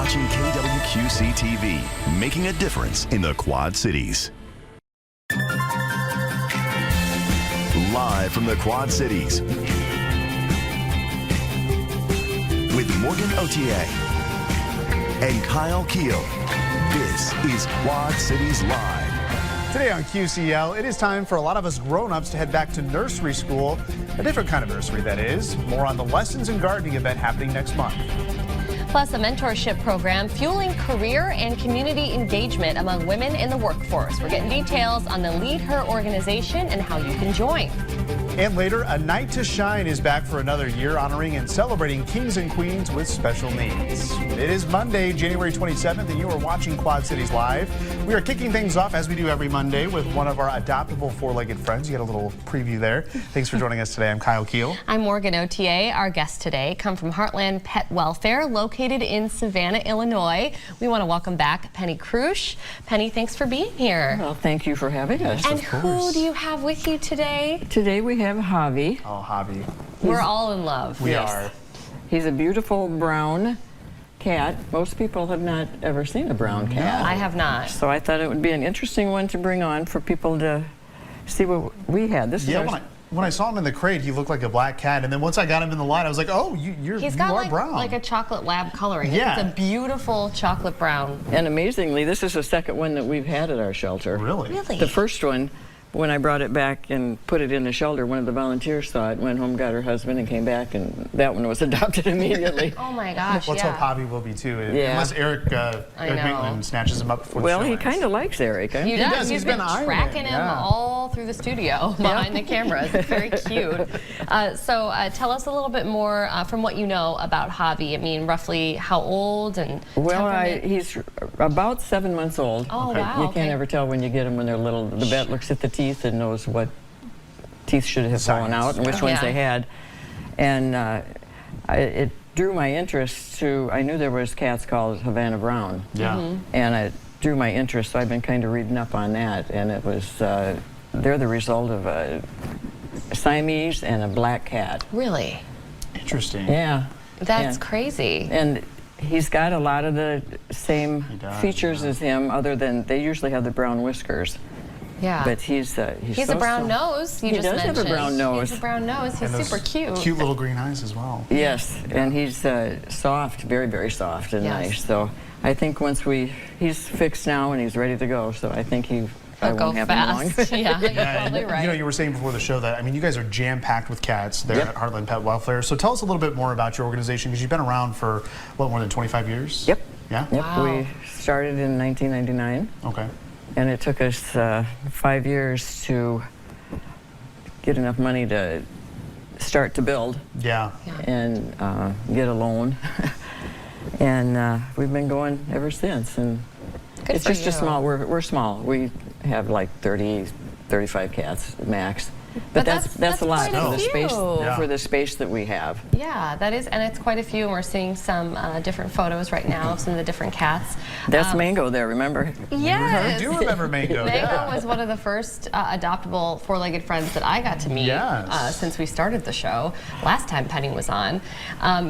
watching KWQC TV, making a difference in the Quad Cities. Live from the Quad Cities, with Morgan Otier and Kyle Keel, this is Quad Cities Live. Today on QCL, it is time for a lot of us grown-ups to head back to nursery school, a different kind of nursery that is. More on the Lessons in Gardening event happening next month. Plus, a mentorship program fueling career and community engagement among women in the workforce. We're getting details on the Lead Her organization and how you can join. And later, A Night to Shine is back for another year, honoring and celebrating kings and queens with special needs. It is Monday, January 27th, and you are watching Quad Cities Live. We are kicking things off, as we do every Monday, with one of our adoptable four-legged friends. You get a little preview there. Thanks for joining us today. I'm Kyle Keel. I'm Morgan Otier. Our guests today come from Heartland Pet Welfare, located in Savannah, Illinois. We want to welcome back Penny Krusch. Penny, thanks for being here. Well, thank you for having us. And who do you have with you today? Today we have Javi. Oh, Javi. We're all in love. We are. He's a beautiful brown cat. Most people have not ever seen a brown cat. I have not. So I thought it would be an interesting one to bring on for people to see what we had. This is When I saw him in the crate, he looked like a black cat, and then once I got him in the line, I was like, "Oh, you are brown." Like a chocolate lab coloring. Yeah. It's a beautiful chocolate brown. And amazingly, this is the second one that we've had at our shelter. Really? Really? The first one, when I brought it back and put it in the shelter, one of the volunteers saw it, went home, got her husband, and came back, and that one was adopted immediately. Oh my gosh, Let's yeah. hope Javi will be too, Yeah. unless Eric I know. Maitland snatches him up before Well, the he show kind of likes Eric. Huh? He does. does. He's He's been been eyeing tracking it, him yeah. all through the studio behind the cameras. It's very cute. So tell us a little bit more from what you know about Javi. I mean, roughly how old and Well, temperament? he's about 7 months old. Oh, Okay. wow. You can't ever tell when you get them when they're little. The vet looks at the teeth and knows what teeth should have fallen Science. out and which Yeah. ones they had. And it drew my interest to, I knew there was cats called Havana Brown. Yeah. And it drew my interest, so I've been kind of reading up on that. And it was, they're the result of a Siamese and a black cat. Really? Interesting. Yeah. That's Yeah. crazy. And he's got a lot of the same does, features yeah. as him, other than they usually have the brown whiskers. Yeah. But he's He's so a brown soft. nose. You He just does have mentioned. a brown nose. He's a brown nose. He's And those super cute. Cute little green eyes as well. Yes, and he's soft, very, very soft and Yes. nice. So I think once he's fixed now and he's ready to go. So I think I He'll go won't have him long. fast. Yeah, you're Yeah, probably and, right. You know, you were saying before the show that, I mean, you guys are jam-packed with cats there Yep. at Heartland Pet Welfare. So tell us a little bit more about your organization, because you've been around for, what, more than 25 years? Yep. Yeah? Yep. Wow. We started in 1999, Okay. and it took us 5 years to get enough money to start to build Yeah. and get a loan. And we've been going ever since. And Good it's for just you. a small, we're small. We have like 30, 35 cats max. But that's a lot quite a for the space few. Yeah. for the space that we have. Yeah, that is, and it's quite a few, and we're seeing some different photos right now of some of the different cats. That's Mango there, remember? Yes. I do remember Mango. Mango yeah. was one of the first adoptable four-legged friends that I got to meet Yes. since we started the show. Last time Penny was on.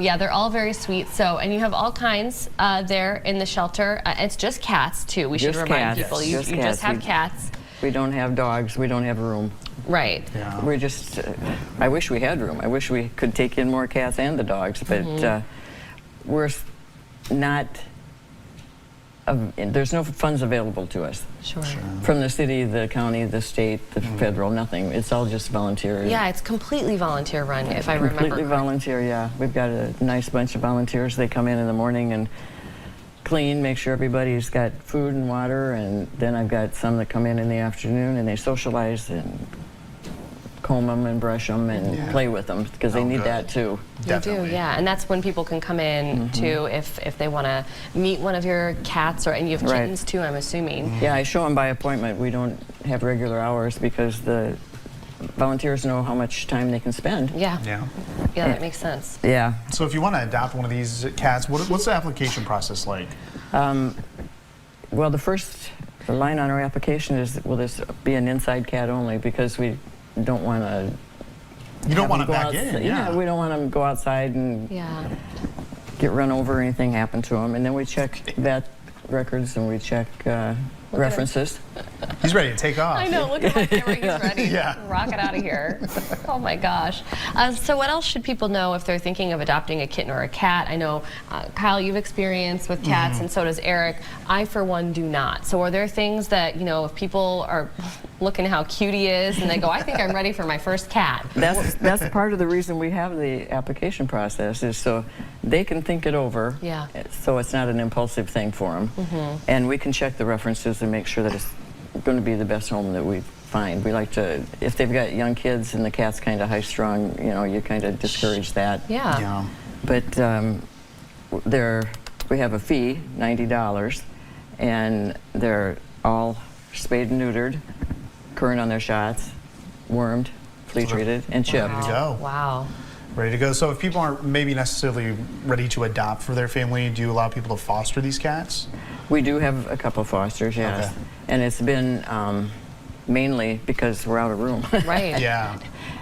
Yeah, they're all very sweet. So, and you have all kinds there in the shelter. It's just cats too. We should Just remind cats. people Yes. you Just just cats. have cats, We don't have dogs. We don't have room. right? Yeah. We're just, I wish we had room. I wish we could take in more cats and the dogs, but we're not, there's no funds available to us. Sure. From the city, the county, the state, the federal, nothing. It's all just volunteer. Yeah, it's completely volunteer run, if I remember. Completely volunteer, yeah. We've got a nice bunch of volunteers. They come in the morning and clean, make sure everybody's got food and water, and then I've got some that come in the afternoon and they socialize and comb them and brush them and play with them, because they Oh, need good. that too. You Definitely. do, yeah, and that's when people can come in too, if they want to meet one of your cats, or and you have Right. kittens too, I'm assuming. Yeah, I show them by appointment. We don't have regular hours because the volunteers know how much time they can spend. Yeah, Yeah. yeah, that makes sense. Yeah. So if you want to adopt one of these cats, what's the application process like? Well, the line on our application is, will this be an inside cat only, because we don't want to. You don't want it back in, Yeah, we don't want them to go outside and Yeah. get run over or anything happen to them. And then we check vet records and we check references. He's ready to take off. I know, look at my camera, he's ready. Yeah. Rocket out of here. Oh my gosh. So what else should people know if they're thinking of adopting a kitten or a cat? I know, Kyle, you've experienced with cats, and so does Eric. I, for one, do not. So are there things that, you know, if people are looking how cute he is and they go, I think I'm ready for my first cat. That's part of the reason we have the application process, is so they can think it over. Yeah. So it's not an impulsive thing for them. And we can check the references and make sure that it's going to be the best home that we find. We like to, if they've got young kids and the cat's kind of high-strung, you know, you kind of discourage that. Yeah. Yeah. But we have a fee, $90, and they're all spayed and neutered, current on their shots, wormed, flea treated, and chipped. Ready to go. Wow. Ready to go. So if people aren't maybe necessarily ready to adopt for their family, do you allow people to foster these cats? We do have a couple fosters, yes. Okay. And it's been mainly because we're out of room. Right. Yeah.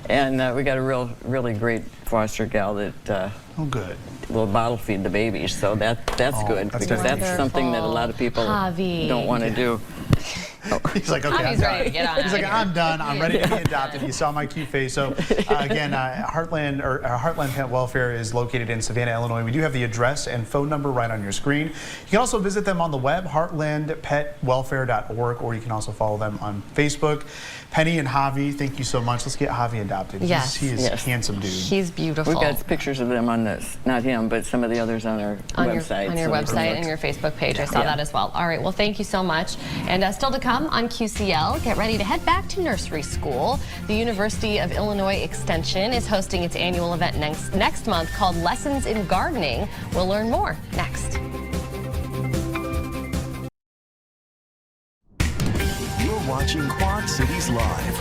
And we got a really great foster gal that Oh, good. will bottle feed the babies, so that's Oh, good, that's because wonderful. that's something that a lot of people Javi. don't want to do. He's like, okay, Javi's I'm done. ready to get on He's out like, of I'm done. I'm ready to be adopted. You saw my cute face. So again, Heartland Pet Welfare is located in Savannah, Illinois. We do have the address and phone number right on your screen. You can also visit them on the web, heartlandpetwelfare.org, or you can also follow them on Facebook. Penny and Javi, thank you so much. Let's get Javi adopted. Yes. He is Yes. a handsome dude. He's beautiful. We've got pictures of them on this, not him, but some of the others on our website. On your so website and your Facebook page. I saw Yeah. that as well. All right, well, thank you so much. And still to come on QCL, get ready to head back to nursery school. The University of Illinois Extension is hosting its annual event next month called Lessons in Gardening. We'll learn more next. You're watching Quad Cities Live.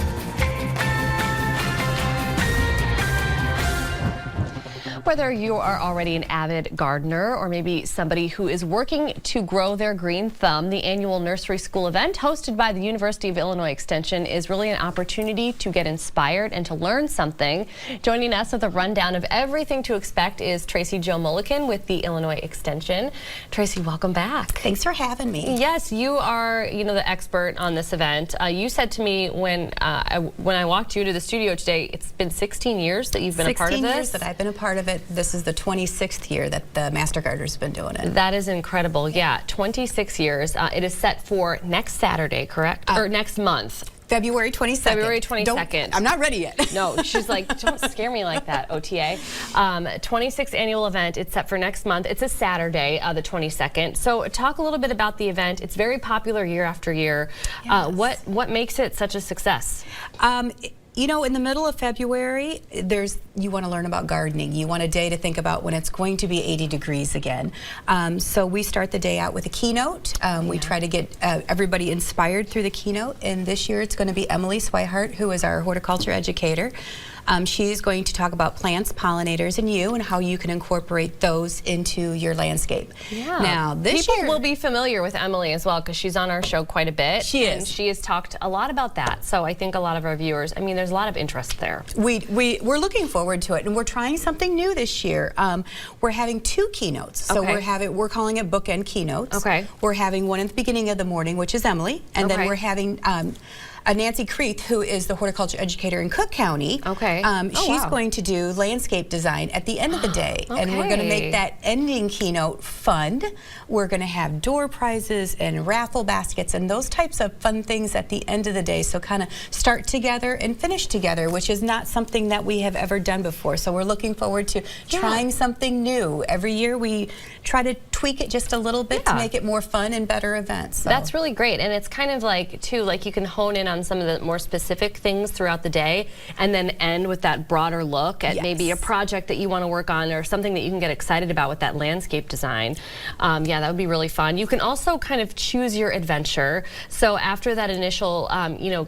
Whether you are already an avid gardener or maybe somebody who is working to grow their green thumb, the annual nursery school event hosted by the University of Illinois Extension is really an opportunity to get inspired and to learn something. Joining us with a rundown of everything to expect is Tracy Jo Mulliken with the Illinois Extension. Tracy, welcome back. Thanks for having me. Yes, you are, the expert on this event. You said to me when I walked you to the studio today, it's been 16 years that you've been a part of this. 16 years that I've been a part of it. This is the 26th year that the Master Gardener's been doing it. That is incredible. Yeah, 26 years. It is set for next Saturday, correct? Or next month. February 22nd. February 22nd. I'm not ready yet. No, she's like, don't scare me like that, OTA. 26th annual event. It's set for next month. It's a Saturday, the 22nd. So talk a little bit about the event. It's very popular year after year. Yes. What makes it such a success? You know, in the middle of February, you want to learn about gardening. You want a day to think about when it's going to be 80 degrees again. So we start the day out with a keynote. We try to get everybody inspired through the keynote. And this year it's going to be Emily Swihart, who is our horticulture educator. She's going to talk about plants, pollinators, and you, and how you can incorporate those into your landscape. Yeah. Now, this People year will be familiar with Emily as well because she's on our show quite a bit. She is. And she has talked a lot about that. So I think a lot of our viewers, there's a lot of interest there. We're looking forward to it, and we're trying something new this year. We're having 2 keynotes. So Okay. we're calling it bookend keynotes. Okay. We're having one at the beginning of the morning, which is Emily, and Okay. then we're having Nancy Creeth, who is the horticulture educator in Cook County. Okay. She's wow. going to do landscape design at the end of the day, and we're going to Okay. make that ending keynote fun. We're going to have door prizes and raffle baskets and those types of fun things at the end of the day. So kind of start together and finish together, which is not something that we have ever done before. So we're looking forward to trying something new. Every year we try to tweak it just a little bit to make it more fun and better events. So. That's really great. And it's kind of like, too, like you can hone in on some of the more specific things throughout the day and then end with that broader look at maybe a project that you want to work on or something that you can get excited about with that landscape design. Yeah, that would be really fun. You can also kind of choose your adventure. So after that initial,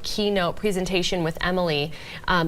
keynote presentation with Emily,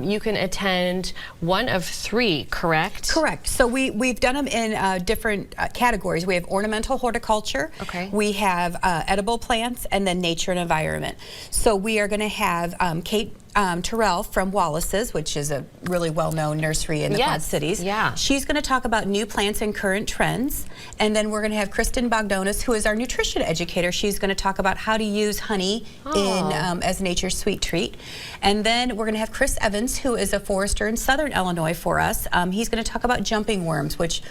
you can attend one of 3, correct? Correct. So we've done them in different categories. We have ornamental horticulture. Okay. We have edible plants, and then nature and environment. So we are going to have Kate Terrell from Wallace's, which is a really well-known nursery in the Quad Cities. Yeah. She's going to talk about new plants and current trends. And then we're going to have Kristen Bogdanos, who is our nutrition educator. She's going to talk about how to use honey as nature's sweet treat. And then we're going to have Chris Evans, who is a forester in Southern Illinois for us. He's going to talk about jumping worms, which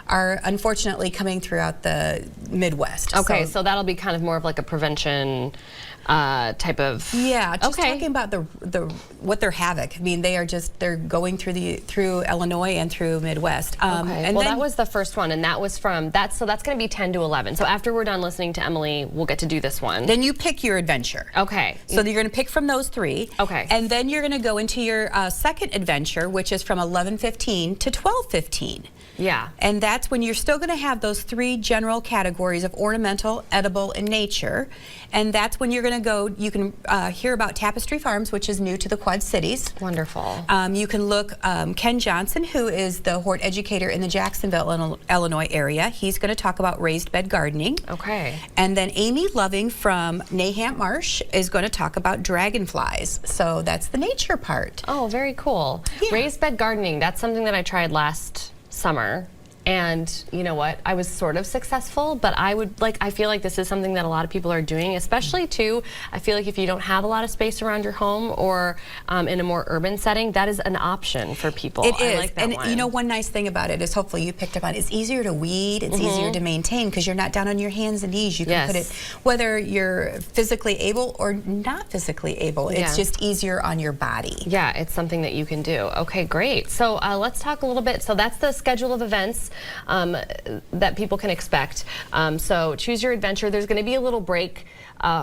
are unfortunately coming throughout the Midwest. Okay, so that'll be kind of more of like a prevention type of. Yeah, just talking about what their havoc. I mean, they're going through Illinois and through Midwest. Okay. And well, then, that was the first one, and that was from that. So that's going to be 10 to 11. So after we're done listening to Emily, we'll get to do this one. Then you pick your adventure. Okay. So you're going to pick from those 3. Okay. And then you're going to go into your second adventure, which is from 11:15 to 12:15. Yeah. And that's when you're still going to have those 3 general categories of ornamental, edible, and nature. And that's when you're going to go, you can hear about Tapestry Farms, which is new to the Quad Cities. Wonderful. You can look, Ken Johnson, who is the hort educator in the Jacksonville, Illinois area. He's going to talk about raised bed gardening. Okay. And then Amy Loving from Nahant Marsh is going to talk about dragonflies. So that's the nature part. Oh, very cool. Yeah. Raised bed gardening, that's something that I tried last summer. And you know what? I was sort of successful, but I feel like this is something that a lot of people are doing, especially too, I feel like if you don't have a lot of space around your home or in a more urban setting, that is an option for people. It is. I like that And one. you know, one nice thing about it is hopefully you picked up on it. It's easier to weed, it's easier to maintain because you're not down on your hands and knees. You can put it, whether you're physically able or not physically able, it's just easier on your body. Yeah, it's something that you can do. Okay, great. So let's talk a little bit. So that's the schedule of events that people can expect. So choose your adventure. There's going to be a little break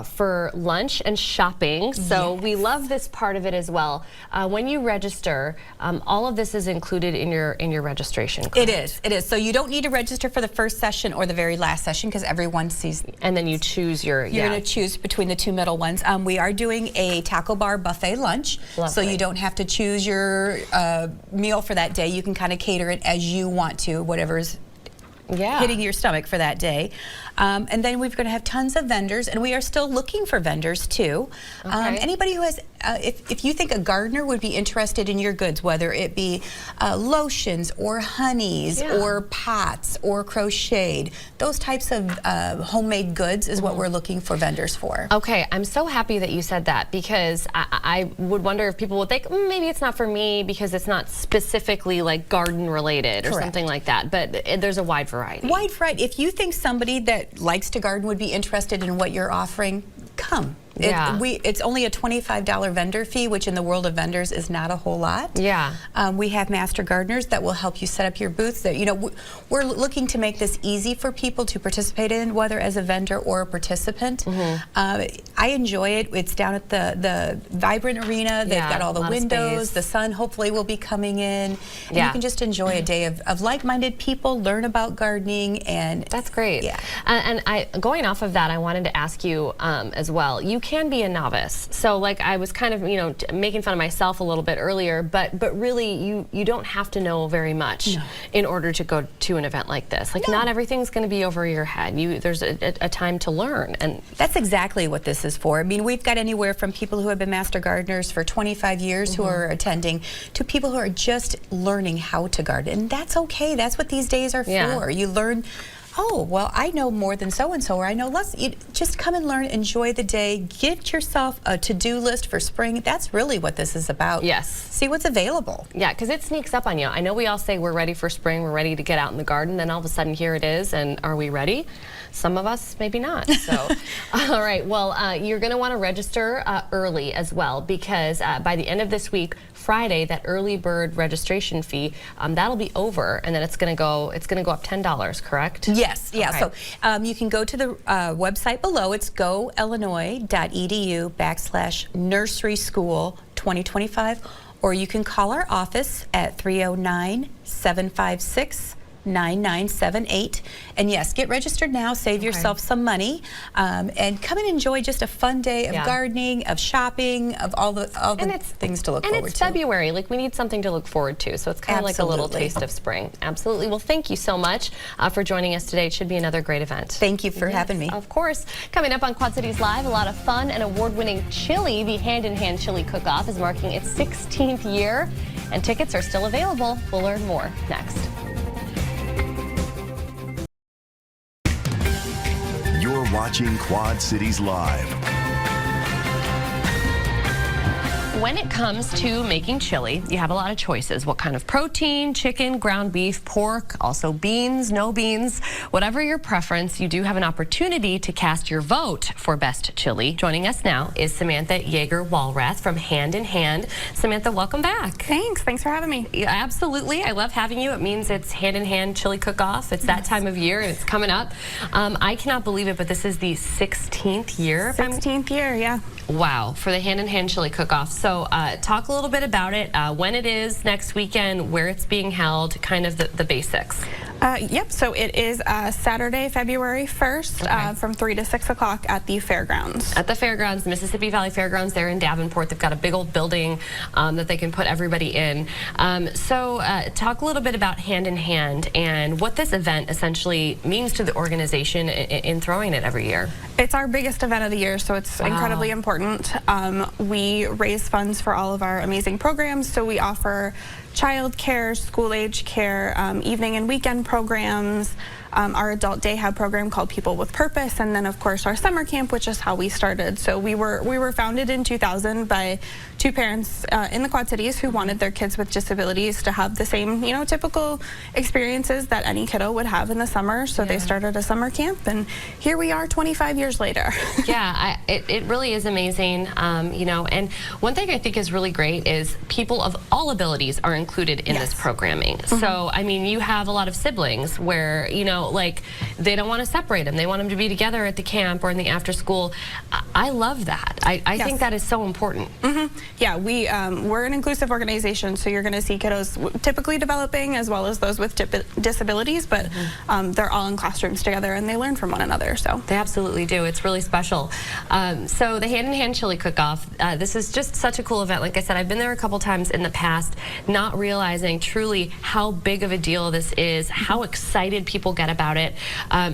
for lunch and shopping. So we love this part of it as well. When you register, all of this is included in your registration. Correct? It is. So you don't need to register for the first session or the very last session because everyone sees. And then you choose your. You're going to choose between the 2 middle ones. We are doing a taco bar buffet lunch. Lovely. So you don't have to choose your meal for that day. You can kind of cater it as you want to, whatever's hitting your stomach for that day. And then we're going to have tons of vendors, and we are still looking for vendors too. Okay. Anybody who has, if you think a gardener would be interested in your goods, whether it be lotions or honeys or pots or crocheted, those types of homemade goods is what we're looking for vendors for. Okay, I'm so happy that you said that because I would wonder if people would think maybe it's not for me because it's not specifically like garden related or something like that, but there's a wide variety. Wide variety. If you think somebody that likes to garden would be interested in what you're offering, come. It's only a $25 vendor fee, which in the world of vendors is not a whole lot. Yeah. We have master gardeners that will help you set up your booths. That, you know, we're looking to make this easy for people to participate in, whether as a vendor or a participant. I enjoy it. It's down at the Vibrant Arena. They've got all the windows. The sun hopefully will be coming in. And you can just enjoy a day of like-minded people, learn about gardening, and that's great. Yeah. And going off of that, I wanted to ask you as well. You can be a novice. So like I was kind of, you know, making fun of myself a little bit earlier, but really you don't have to know very much in order to go to an event like this. Like not everything's going to be over your head. There's a time to learn, and that's exactly what this is for. I mean, we've got anywhere from people who have been master gardeners for 25 years who are attending to people who are just learning how to garden, and that's okay. That's what these days are for. You learn. Oh, well, I know more than so-and-so, or I know less. You just come and learn, enjoy the day, get yourself a to-do list for spring. That's really what this is about. Yes. See what's available. Yeah, because it sneaks up on you. I know we all say we're ready for spring, we're ready to get out in the garden, then all of a sudden here it is, and are we ready? Some of us, maybe not. So, all right, well, you're going to want to register early as well, because by the end of this week, Friday, that early bird registration fee, that'll be over, and then it's going to go up $10, correct? Yes, yeah. Okay. So you can go to the website below. It's goillinois.edu/nursery school 2025, or you can call our office at 309-756 888-844-9978. And yes, get registered now, save yourself some money, and come and enjoy just a fun day of gardening, of shopping, of all the things to look forward to. And it's February, like we need something to look forward to, so it's kind of like a little taste of spring. Absolutely. Well, thank you so much for joining us today. It should be another great event. Thank you for having me. Of course. Coming up on Quad Cities Live, a lot of fun and award-winning chili. The Hand in Hand Chili Cook-Off is marking its 16th year, and tickets are still available. We'll learn more next. You're watching Quad Cities Live. When it comes to making chili, you have a lot of choices. What kind of protein, chicken, ground beef, pork, also beans, no beans. Whatever your preference, you do have an opportunity to cast your vote for best chili. Joining us now is Samantha Yeager-Walrath from Hand in Hand. Samantha, welcome back. Thanks for having me. Yeah, absolutely, I love having you. It means it's Hand in Hand Chili Cook-Off. It's that time of year and it's coming up. I cannot believe it, but this is the 16th year. 16th year, yeah. Wow, for the Hand in Hand Chili Cook-Off. So talk a little bit about it, when it is next weekend, where it's being held, kind of the basics. Yep, so it is Saturday, February 1st from 3 to 6 o'clock at the fairgrounds. At the fairgrounds, Mississippi Valley Fairgrounds there in Davenport. They've got a big old building that they can put everybody in. So talk a little bit about Hand in Hand and what this event essentially means to the organization in throwing it every year. It's our biggest event of the year, so it's incredibly important. We raise funds for all of our amazing programs, so we offer child care, school-age care, evening and weekend programs, our adult day hab program called People with Purpose, and then of course our summer camp, which is how we started. So we were founded in 2000 by two parents in the Quad Cities who wanted their kids with disabilities to have the same, typical experiences that any kiddo would have in the summer. So they started a summer camp, and here we are 25 years later. Yeah, it really is amazing, and one thing I think is really great is people of all abilities are included in this programming. So, I mean, you have a lot of siblings where, like they don't want to separate them. They want them to be together at the camp or in the after school. I love that. I think that is so important. Yeah, we're an inclusive organization, so you're going to see kiddos typically developing as well as those with disabilities, but they're all in classrooms together and they learn from one another. So they absolutely do. It's really special. So the Hand in Hand Chili Cook-Off, this is just such a cool event. Like I said, I've been there a couple times in the past, not realizing truly how big of a deal this is, how excited people get about it.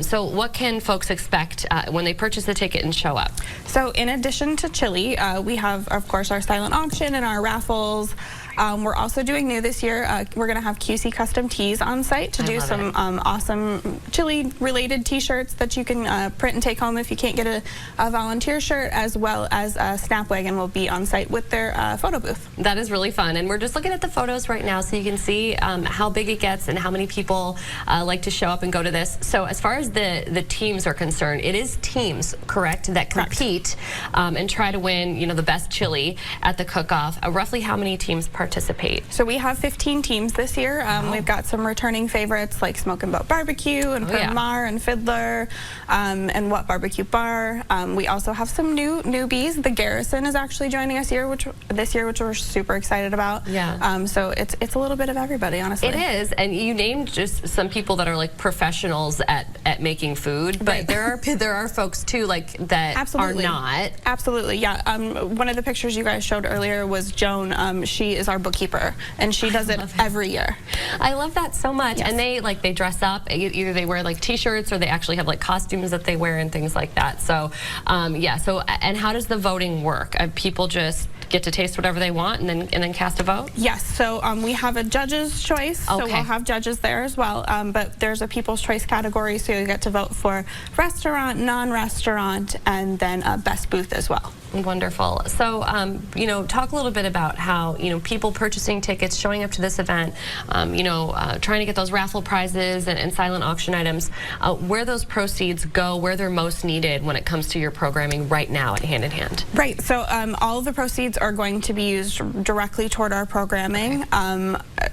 So what can folks expect when they purchase a ticket and show up? So in addition to chili, we have, of course, our silent auction and our raffles. We're also doing new this year. We're going to have QC Custom Tees on site to do some awesome chili-related T-shirts that you can print and take home if you can't get a volunteer shirt, as well as Snapwagon will be on site with their photo booth. That is really fun, and we're just looking at the photos right now so you can see how big it gets and how many people like to show up and go to this. So as far as the teams are concerned, it is teams, correct, that compete and try to win, the best chili at the cook-off. Roughly how many teams participate? So we have 15 teams this year. We've got some returning favorites like Smokin' Boat Barbecue and Mar and Fiddler and What Barbecue Bar. We also have some newbies. The Garrison is actually joining us this year, which we're super excited about. Yeah. So it's a little bit of everybody, honestly. It is, and you named just some people that are like professionals at making food, but there are folks too like that are not. Absolutely, yeah. One of the pictures you guys showed earlier was Joan. She is our bookkeeper, and she does it every year. I love that so much. Yes. And they dress up. Either they wear like T-shirts or they actually have like costumes that they wear and things like that. So yeah. So and how does the voting work? People just get to taste whatever they want and then cast a vote? Yes. So we have a judge's choice. So we'll have judges there as well. But there's a people's choice category, so you get to vote for restaurant, non-restaurant, and then best booth as well. Wonderful. So, talk a little bit about how, people purchasing tickets, showing up to this event, trying to get those raffle prizes and silent auction items, where those proceeds go, where they're most needed when it comes to your programming right now at Hand in Hand. Right. So all of the proceeds are going to be used directly toward our programming.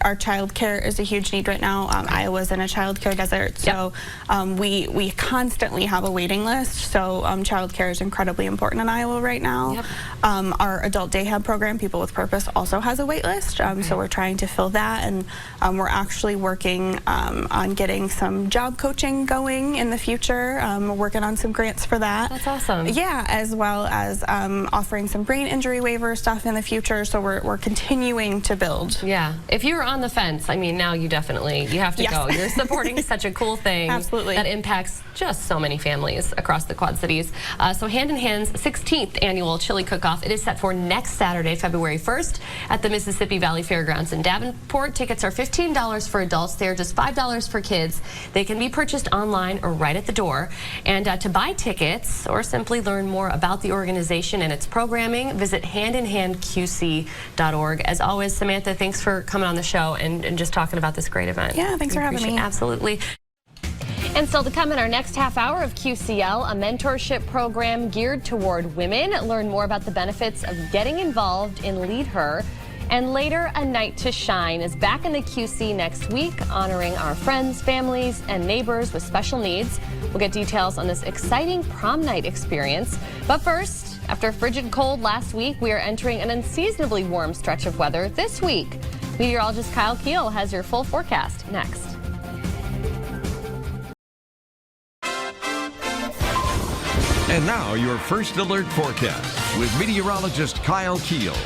our child care is a huge need right now. Iowa's in a child care desert, so we constantly have a waiting list. So child care is incredibly important in Iowa right now. Our adult day hab program, People with Purpose, also has a wait list. So we're trying to fill that, and we're actually working on getting some job coaching going in the future. We're working on some grants for that. That's awesome. Yeah, as well as offering some brain injury waiver stuff in the future. So we're continuing to build. Yeah, if you're on the fence, I mean, now you have to go. You're supporting such a cool thing. Absolutely. That impacts just so many families across the Quad Cities. So Hand in Hand's 16th annual Chili Cook-Off, it is set for next Saturday, February 1st at the Mississippi Valley Fairgrounds in Davenport. Tickets are $15 for adults. They're just $5 for kids. They can be purchased online or right at the door. And to buy tickets or simply learn more about the organization and its programming, visit handinhandqc.org. As always, Samantha, thanks for coming on the show and just talking about this great event. Yeah, thanks for having me. Absolutely. And still to come in our next half hour of QCL, a mentorship program geared toward women. Learn more about the benefits of getting involved in Lead Her. And later, A Night to Shine is back in the QC next week, honoring our friends, families, and neighbors with special needs. We'll get details on this exciting prom night experience. But first, after a frigid cold last week, we are entering an unseasonably warm stretch of weather this week. Meteorologist Kyle Keel has your full forecast next. And now your first alert forecast with meteorologist Kyle Keel.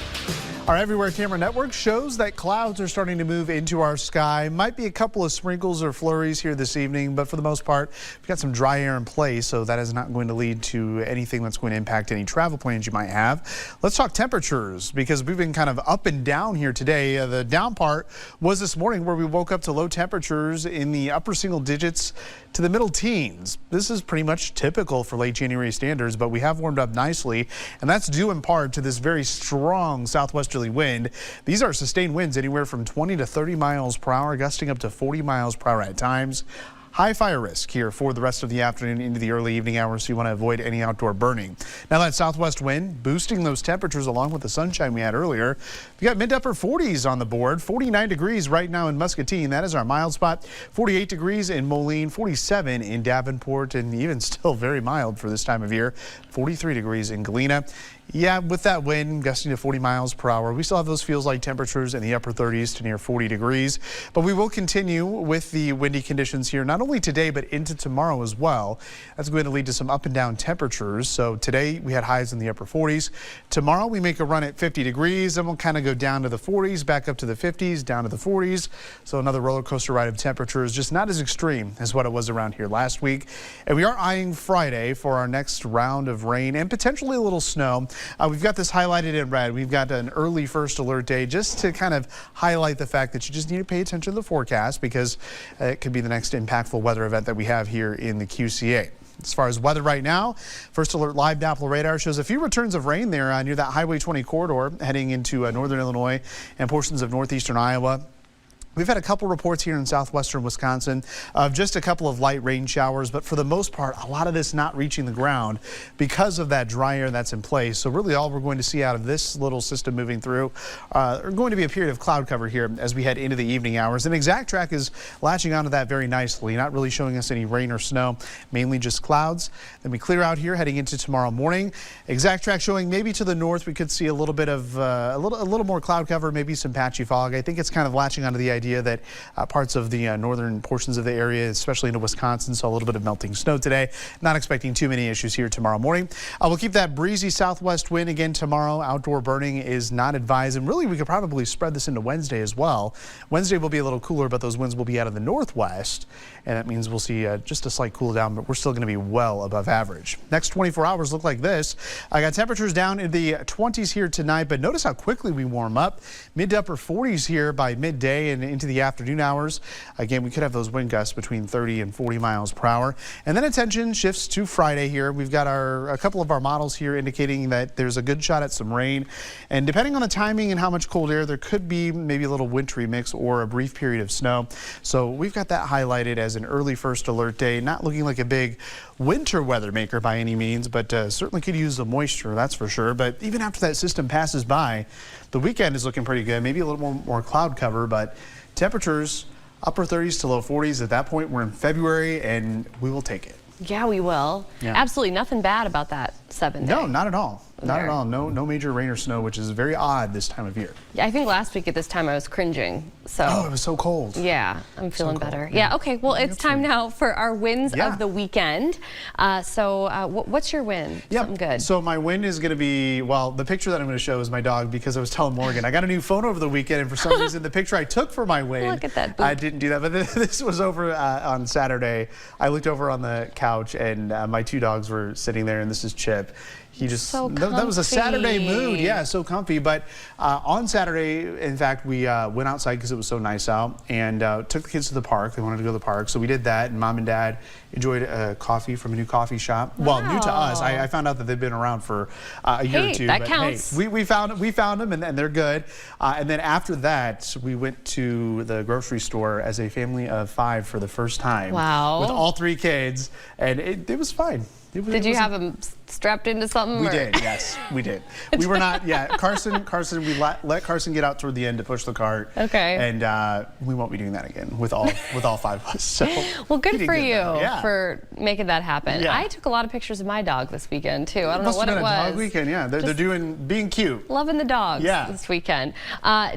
Our Everywhere Camera Network shows that clouds are starting to move into our sky. Might be a couple of sprinkles or flurries here this evening, but for the most part, we've got some dry air in place, so that is not going to lead to anything that's going to impact any travel plans you might have. Let's talk temperatures, because we've been kind of up and down here today. The down part was this morning, where we woke up to low temperatures in the upper single digits to the middle teens. This is pretty much typical for late January standards, but we have warmed up nicely, and that's due in part to this very strong southwesterly wind. These are sustained winds anywhere from 20 to 30 miles per hour, gusting up to 40 miles per hour at times. High fire risk here for the rest of the afternoon into the early evening hours, so you want to avoid any outdoor burning. Now that southwest wind boosting those temperatures along with the sunshine we had earlier. We got mid to upper 40s on the board, 49 degrees right now in Muscatine. That is our mild spot. 48 degrees in Moline, 47 in Davenport, and even still very mild for this time of year. 43 degrees in Galena. Yeah, with that wind gusting to 40 miles per hour, we still have those feels like temperatures in the upper 30s to near 40 degrees. But we will continue with the windy conditions here, not only today, but into tomorrow as well. That's going to lead to some up and down temperatures. So today we had highs in the upper 40s. Tomorrow we make a run at 50 degrees, and we'll kind of go down to the 40s, back up to the 50s, down to the 40s. So another roller coaster ride of temperatures, just not as extreme as what it was around here last week. And we are eyeing Friday for our next round of rain and potentially a little snow. We've got this highlighted in red. We've got an early first alert day just to kind of highlight the fact that you just need to pay attention to the forecast, because it could be the next impactful weather event that we have here in the QCA. As far as weather right now, First Alert Live Doppler radar shows a few returns of rain there near that Highway 20 corridor heading into northern Illinois and portions of northeastern Iowa. We've had a couple reports here in southwestern Wisconsin of just a couple of light rain showers, but for the most part, a lot of this not reaching the ground because of that dry air that's in place. So really all we're going to see out of this little system moving through are going to be a period of cloud cover here as we head into the evening hours. And ExactTrack is latching onto that very nicely, not really showing us any rain or snow, mainly just clouds. Then we clear out here heading into tomorrow morning. ExactTrack showing maybe to the north we could see a little bit of a little more cloud cover, maybe some patchy fog. I think it's kind of latching onto the idea that parts of the northern portions of the area, especially into Wisconsin, saw a little bit of melting snow today. Not expecting too many issues here tomorrow morning. We'll keep that breezy southwest wind again tomorrow. Outdoor burning is not advised, and really we could probably spread this into Wednesday as well. Wednesday will be a little cooler, but those winds will be out of the northwest, and that means we'll see just a slight cool down, but we're still going to be well above average. Next 24 hours look like this. I got temperatures down in the 20s here tonight, but notice how quickly we warm up. Mid to upper 40s here by midday and into the afternoon hours. Again, we could have those wind gusts between 30 and 40 miles per hour. And then attention shifts to Friday here. We've got a couple of our models here indicating that there's a good shot at some rain. And depending on the timing and how much cold air, there could be maybe a little wintry mix or a brief period of snow. So we've got that highlighted as an early first alert day. Not looking like a big winter weather maker by any means, but certainly could use the moisture, that's for sure. But even after that system passes by, the weekend is looking pretty good. Maybe a little more cloud cover, but temperatures upper 30s to low 40s. At that point, we're in February, and we will take it. Yeah, we will. Yeah. Absolutely nothing bad about that 7 day. No, not at all. Not There. at all. No major rain or snow, which is very odd this time of year. Yeah, I think last week at this time I was cringing. So. Oh, it was so cold. Yeah, I'm feeling cold. better. Yeah, okay, well, it's time now for our wins Yeah. of the weekend. What's your win? Yep. Something good. So my win is going to be, well, the picture that I'm going to show is my dog, because I was telling Morgan, I got a new phone over the weekend, and for some reason the picture I took for my win, Look at that I boop. didn't do that, but this was over on Saturday. I looked over on the couch, and my 2 dogs were sitting there, and this is Chip. He just, So that was a Saturday comfy. mood. Yeah, so comfy. But on Saturday, in fact, we went outside because it was so nice out, and took the kids to the park. They wanted to go to the park, so we did that, and Mom and Dad enjoyed coffee from a new coffee shop. Well, new to us. I found out that they've been around for a year or Hey, two. that but counts. Hey, we found them, and they're good. And then after that, we went to the grocery store as a family of 5 for the first time. Wow. With all 3 kids, and it was fine. Did you have them strapped into something? We or? did, yes, we did. We were not, yeah. Carson, we let Carson get out toward the end to push the cart. Okay. And we won't be doing that again with all 5 of us. So Well, good he did for you though. Yeah. for making that happen. Yeah. I took a lot of pictures of my dog this weekend too. I don't Must know what have it been was. a dog weekend, yeah. They're being cute. Loving the dogs Yeah. this weekend.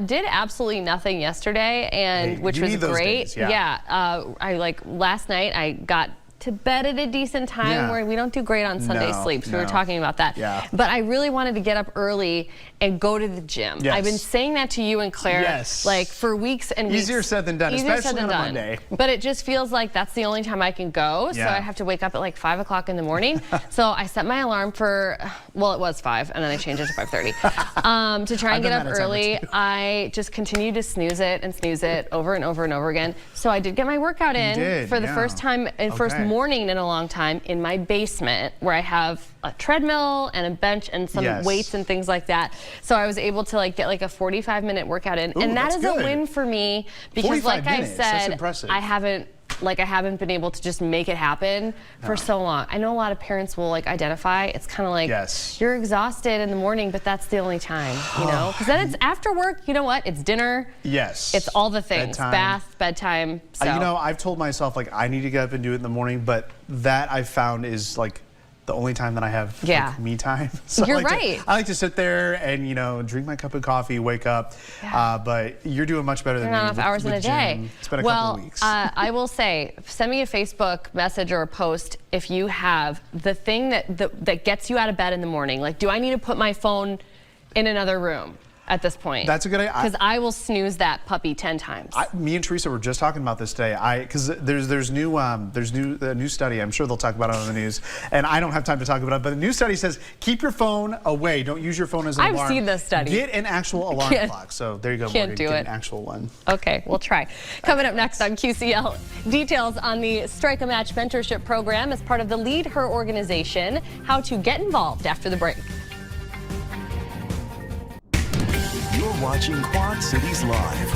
Did absolutely nothing yesterday, and Hey, which you was need those great. days, yeah. I last night I got to bed at a decent time Yeah. where we don't do great on Sunday No, sleeps. We were no. talking about that. Yeah. But I really wanted to get up early and go to the gym. Yes. I've been saying that to you and Claire Yes. like for weeks and weeks. Easier said than done, Easier especially said than on a done. Monday. But it just feels like that's the only time I can go. So Yeah. I have to wake up at like 5 o'clock in the morning. So I set my alarm for, well, it was 5 and then I changed it to 5:30 to try I've and get done up that a time or early. two. I just continued to snooze it over and over and over again. So I did get my workout in did, for the yeah. first time and first Okay. morning in a long time in my basement, where I have a treadmill and a bench and some Yes. weights and things like that. So I was able to like get like a 45-minute workout in, Ooh, and that that's is good. a win for me because 45 like I minutes, that's said, impressive. I haven't been able to just make it happen for so long. I know a lot of parents will like identify. It's kind of like Yes. you're exhausted in the morning, but that's the only time, you know? Because then it's after work, you know what? It's dinner. Yes. It's all the things. Bedtime. Bath, bedtime. So. You know, I've told myself, like, I need to get up and do it in the morning, but that I've found is, like, the only time that I have like, Yeah. me time. So You're I like to- right. I like to sit there and, you know, drink my cup of coffee, wake up. Yeah. But you're doing much better than Not me. enough with- hours in with a day. gym. It's been a well, couple of weeks. I will say, send me a Facebook message or a post if you have the thing that gets you out of bed in the morning. Like, do I need to put my phone in another room at this point? That's a good idea. Because I will snooze that puppy 10 times. Me and Teresa were just talking about this today. Because there's a new study. I'm sure they'll talk about it on the news, and I don't have time to talk about it. But the new study says keep your phone away. Don't use your phone as an I've alarm. seen this study. Get an actual alarm Can't- clock. So there you go. can't Morgan. do Get it. an actual one. Okay, we'll try. Coming up next on QCL, details on the Strike a Match mentorship program as part of the Lead Her organization, how to get involved after the break. You're watching Quad Cities Live.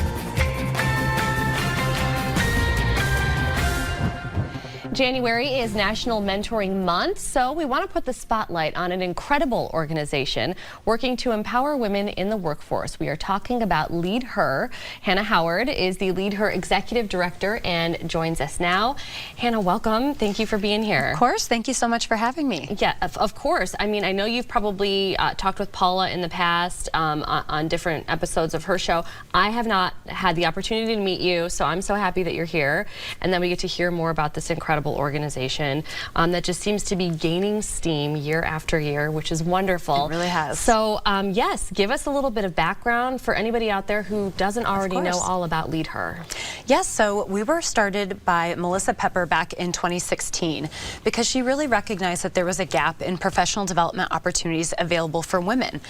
January is National Mentoring Month, so we want to put the spotlight on an incredible organization working to empower women in the workforce. We are talking about Lead Her. Hannah Howard is the Lead Her Executive Director and joins us now. Hannah, welcome. Thank you for being here. Of course. Thank you so much for having me. Yeah, of course. I mean, I know you've probably talked with Paula in the past on different episodes of her show. I have not had the opportunity to meet you, so I'm so happy that you're here. And then we get to hear more about this incredible organization that just seems to be gaining steam year after year, which is wonderful. It really has. So, yes, give us a little bit of background for anybody out there who doesn't already know course. all about Lead Her. Yes, so we were started by Melissa Pepper back in 2016 because she really recognized that there was a gap in professional development opportunities available for women.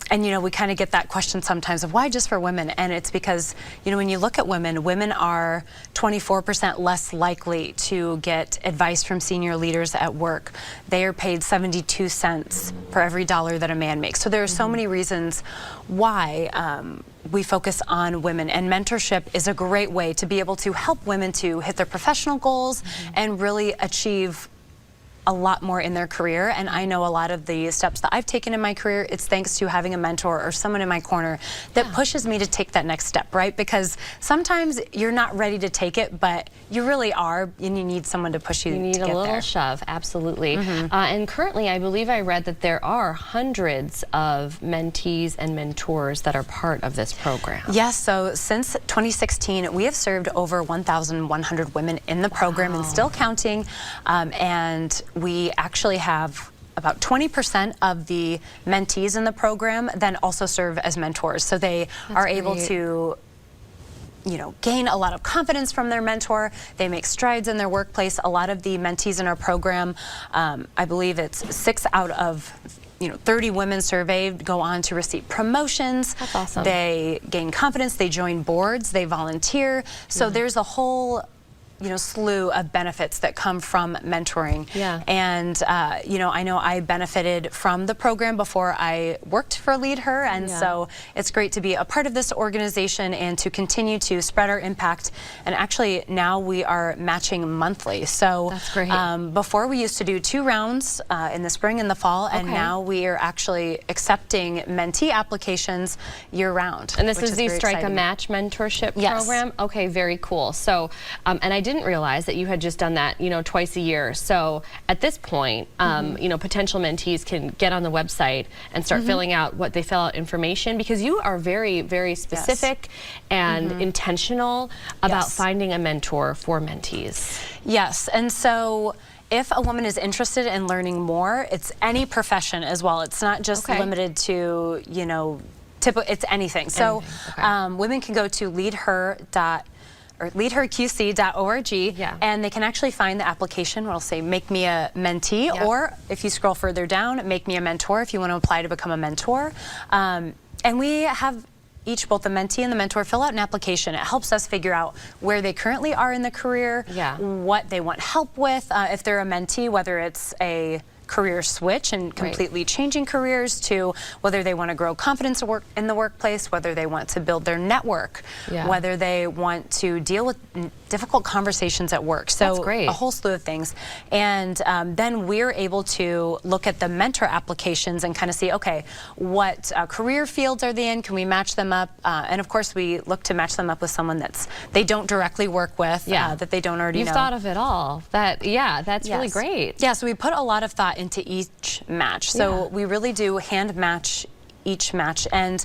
And, you know, we kind of get that question sometimes of why just for women? And it's because, you know, when you look at women, women are 24% less likely to get advice from senior leaders at work. They are paid 72 cents for every dollar that a man makes. So there are so many reasons why we focus on women, and mentorship is a great way to be able to help women to hit their professional goals and really achieve a lot more in their career. And I know a lot of the steps that I've taken in my career, it's thanks to having a mentor or someone in my corner that pushes me to take that next step, right? Because sometimes you're not ready to take it, but you really are, and you need someone to push you to get there. You need a little shove, absolutely. And currently, I believe I read that there are hundreds of mentees and mentors that are part of this program. Yes, so since 2016, we have served over 1,100 women in the program and still counting. And we actually have about 20% of the mentees in the program then also serve as mentors. So they are able to gain a lot of confidence from their mentor. They make strides in their workplace. A lot of the mentees in our program, I believe it's 6 out of 30 women surveyed go on to receive promotions. That's awesome. They gain confidence, they join boards, they volunteer. So there's a whole slew of benefits that come from mentoring. Yeah. And, I know I benefited from the program before I worked for Lead Her. And so it's great to be a part of this organization and to continue to spread our impact. And actually now we are matching monthly. So that's great. Before we used to do 2 rounds in the spring and the fall. And now we are actually accepting mentee applications year round. And this is the Strike a Match mentorship program? Okay, very cool. So, and I didn't realize that you had just done that, twice a year. So at this point, potential mentees can get on the website and start filling out what they fill out information, because you are very, very specific and intentional about finding a mentor for mentees. Yes, and so if a woman is interested in learning more, it's any profession as well. It's not just limited to, it's anything. So women can go to leadherqc.org, and they can actually find the application where it'll say make me a mentee, or if you scroll further down, make me a mentor if you want to apply to become a mentor. And we have both the mentee and the mentor fill out an application. It helps us figure out where they currently are in the career, what they want help with, if they're a mentee, whether it's a career switch and completely changing careers, to whether they want to grow confidence in the workplace, whether they want to build their network, whether they want to deal with difficult conversations at work. So a whole slew of things. And then we're able to look at the mentor applications and kind of see, okay, what career fields are they in? Can we match them up? And of course, we look to match them up with someone they don't directly work with, that they don't already know. You've thought of it all. That's really great. Yeah, so we put a lot of thought into each match. So we really do hand match each match, and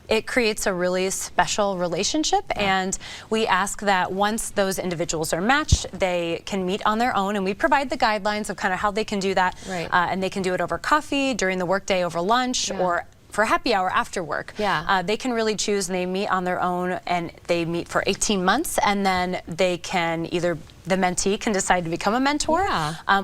it creates a really special relationship. And we ask that once those individuals are matched, they can meet on their own, and we provide the guidelines of kind of how they can do that. And they can do it over coffee, during the workday, over lunch, or for happy hour after work. They can really choose, and they meet on their own, and they meet for 18 months, and then they can either the mentee can decide to become a mentor,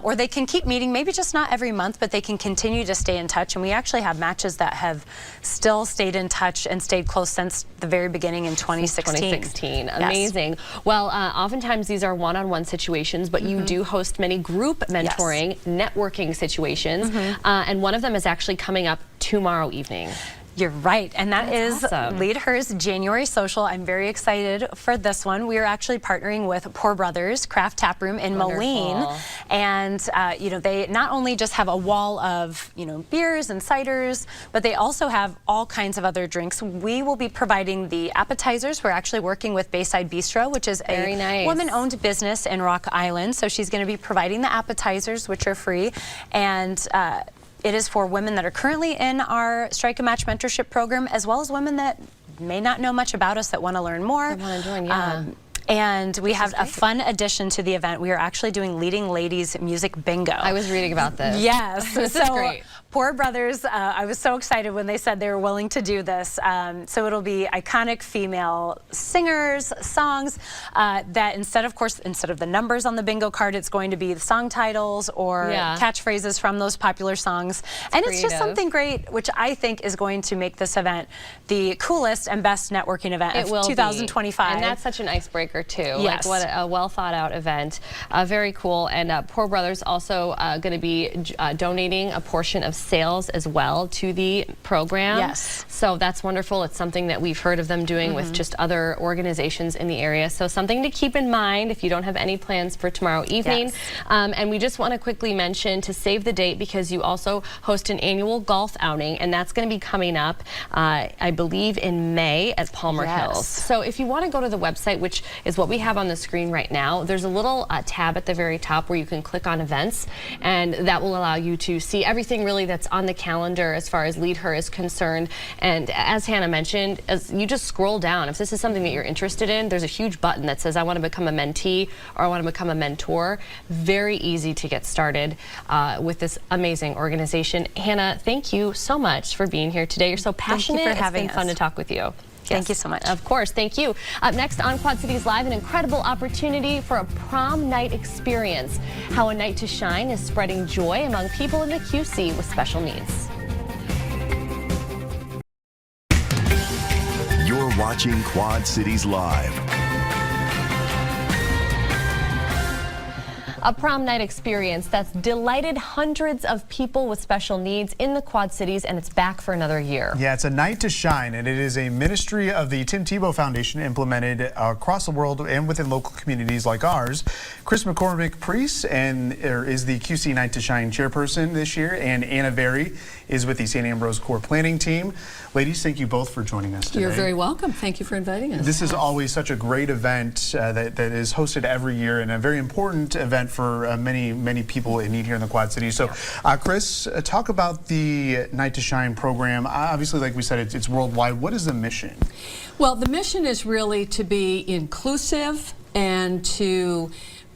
or they can keep meeting, maybe just not every month, but they can continue to stay in touch. And we actually have matches that have still stayed in touch and stayed close since the very beginning in 2016. Amazing. Well, oftentimes these are one-on-one situations, but you do host many group mentoring, networking situations, and one of them is actually coming up tomorrow evening. You're right, and that is awesome. Lead Her's January Social. I'm very excited for this one. We are actually partnering with Pour Brothers Craft Tap Room in Moline, and they not only just have a wall of beers and ciders, but they also have all kinds of other drinks. We will be providing the appetizers. We're actually working with Bayside Bistro, which is a woman-owned business in Rock Island. So she's going to be providing the appetizers, which are free, and it is for women that are currently in our Strike a Match mentorship program, as well as women that may not know much about us that want to learn more. And we have a fun addition to the event. We are actually doing Leading Ladies Music Bingo. I was reading about this. Yes. This is great. Pour Brothers, I was so excited when they said they were willing to do this. So it'll be iconic female singers, songs that instead of the numbers on the bingo card, it's going to be the song titles or catchphrases from those popular songs. And it's just something great, which I think is going to make this event the coolest and best networking event of 2025. And that's such an icebreaker speaker too. Yes. Like what a well thought out event. Very cool. And Poor Brothers also going to be donating a portion of sales as well to the program. Yes. So that's wonderful. It's something that we've heard of them doing with just other organizations in the area. So something to keep in mind if you don't have any plans for tomorrow evening. Yes. And we just want to quickly mention to save the date because you also host an annual golf outing, and that's going to be coming up, I believe, in May at Palmer Hills. So if you want to go to the website, which is what we have on the screen right now, there's a little tab at the very top where you can click on events, and that will allow you to see everything really that's on the calendar as far as Lead Her is concerned. And as Hannah mentioned, as you just scroll down, if this is something that you're interested in, there's a huge button that says I want to become a mentee or I want to become a mentor. Very easy to get started with this amazing organization. Hannah, thank you so much for being here today. You're so passionate. for having It's been fun us. to talk with you. Thank you so much. Of course, thank you. Up next on Quad Cities Live, an incredible opportunity for a prom night experience. How a night to shine is spreading joy among people in the QC with special needs. You're watching Quad Cities Live. A prom night experience that's delighted hundreds of people with special needs in the Quad Cities, and it's back for another year. Yeah, it's a night to shine, and it is a ministry of the Tim Tebow Foundation implemented across the world and within local communities like ours. Chris McCormick Priest is the QC Night to Shine chairperson this year, and Anna Berry is with the St. Ambrose Core Planning Team. Ladies, thank you both for joining us today. You're very welcome. Thank you for inviting us. This is always such a great event that is hosted every year, and a very important event for many people in need here in the Quad Cities. So, Chris, talk about the Night to Shine program. Obviously, like we said, it's worldwide. What is the mission? Well, the mission is really to be inclusive and to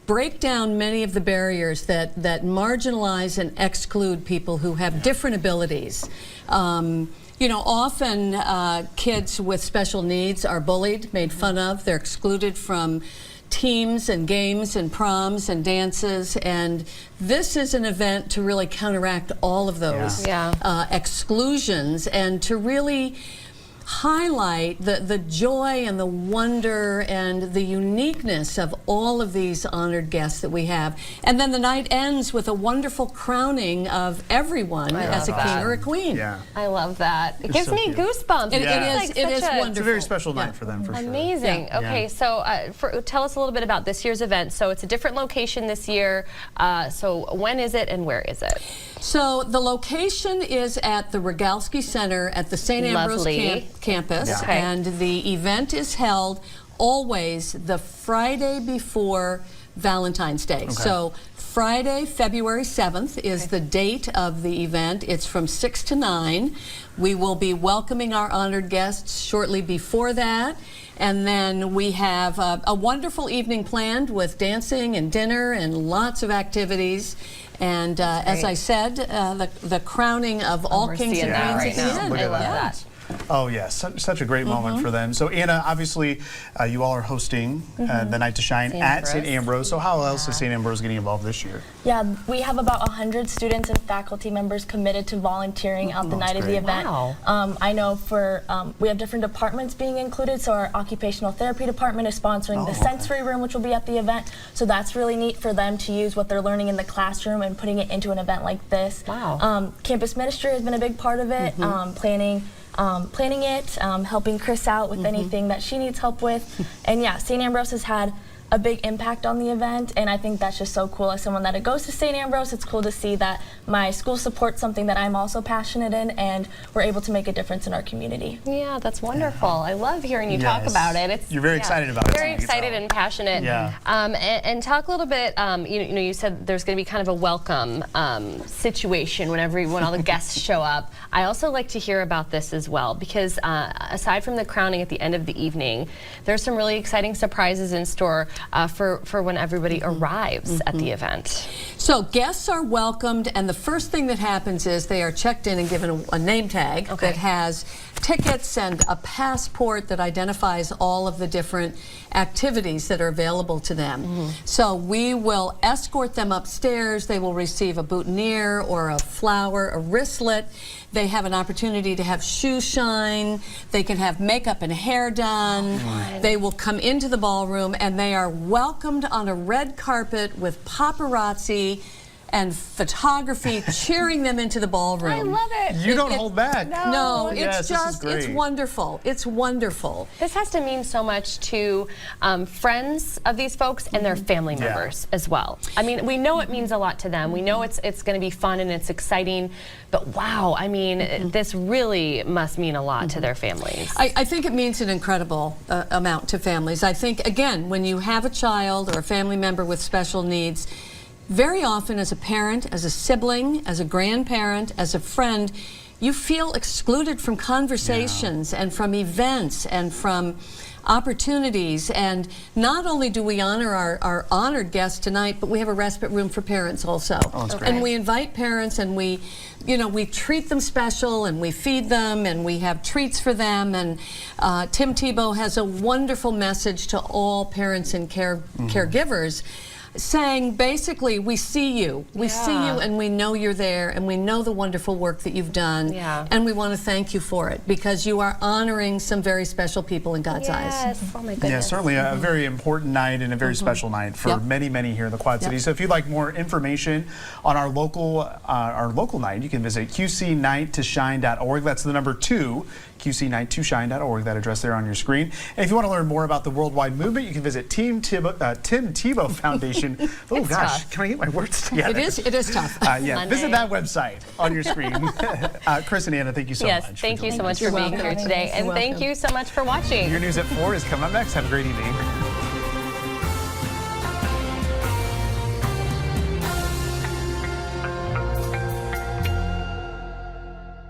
break down many of the barriers that marginalize and exclude people who have different abilities. You know, often kids with special needs are bullied, made fun of, they're excluded from teams and games and proms and dances, and this is an event to really counteract all of those exclusions and to really highlight the joy and the wonder and the uniqueness of all of these honored guests that we have. And then the night ends with a wonderful crowning of everyone as a king or a queen. Yeah. I love that. It gives so me cute. goosebumps. It It's is wonderful. It's a very special night for them, for sure. Amazing. Yeah. Okay, so tell us a little bit about this year's event. So it's a different location this year. So when is it and where is it? So the location is at the Rogalski Center at the St. Ambrose campus, Okay. and the event is held always the Friday before Valentine's Day. So Friday, February 7th is the date of the event. It's from 6 to 9. We will be welcoming our honored guests shortly before that. And then we have a wonderful evening planned with dancing and dinner and lots of activities. And as I said, the crowning of all we're kings seeing and that queens right at the now. end. Look at I love that. that. Oh, yes, such a great moment for them. So, Anna, obviously, you all are hosting the Night to Shine at St. Ambrose. So how else is St. Ambrose getting involved this year? Yeah, we have about 100 students and faculty members committed to volunteering out the night of the event. Wow. I know we have different departments being included, so our occupational therapy department is sponsoring the sensory room, which will be at the event. So that's really neat for them to use what they're learning in the classroom and putting it into an event like this. Wow. Campus ministry has been a big part of it, planning it, helping Chris out with anything that she needs help with. And yeah, St. Ambrose has had a big impact on the event, and I think that's just so cool. As someone that goes to St. Ambrose, it's cool to see that my school supports something that I'm also passionate in, and we're able to make a difference in our community. Yeah, that's wonderful. I love hearing you talk Yes. about it. You're very excited about it, Very so you can excited tell. and passionate. Yeah. And talk a little bit. You said there's going to be kind of a welcome situation when all the guests show up. I also like to hear about this as well because aside from the crowning at the end of the evening, there's some really exciting surprises in store for when everybody arrives at the event. So guests are welcomed, and the first thing that happens is they are checked in and given a name tag that has tickets and a passport that identifies all of the different activities that are available to them. So we will escort them upstairs. They will receive a boutonniere or a flower, a wristlet. They have an opportunity to have shoe shine. They can have makeup and hair done. They will come into the ballroom and they are welcomed on a red carpet with paparazzi and photography cheering them into the ballroom. I love it. You don't hold back. No, it's just, it's wonderful. It's wonderful. This has to mean so much to friends of these folks and their family members as well. I mean, we know it means a lot to them. We know it's going to be fun and it's exciting, but wow, I mean, this really must mean a lot to their families. I think it means an incredible amount to families. I think, again, when you have a child or a family member with special needs, very often as a parent, as a sibling, as a grandparent, as a friend, you feel excluded from conversations and from events and from opportunities. And not only do we honor our honored guests tonight, but we have a respite room for parents also. And we invite parents and we treat them special and we feed them and we have treats for them. And Tim Tebow has a wonderful message to all parents and caregivers, saying basically, we see you. We see you and we know you're there and we know the wonderful work that you've done. And we want to thank you for it because you are honoring some very special people in God's eyes. Oh my goodness. Yeah, certainly a very important night and a very special night for many, many here in the Quad Cities. So if you'd like more information on our local night, you can visit qcnight2shine.org. That's the number 2, qcnight2shine.org, that address there on your screen. And if you want to learn more about the worldwide movement, you can visit Tim Tebow Foundation. Oh gosh, can I get my words together? It is tough. Yeah, visit that website on your screen. Chris and Anna, thank you so much. Yes, thank you so much for being here today. And thank you so much for watching. Your News at 4 is coming up next. Have a great evening.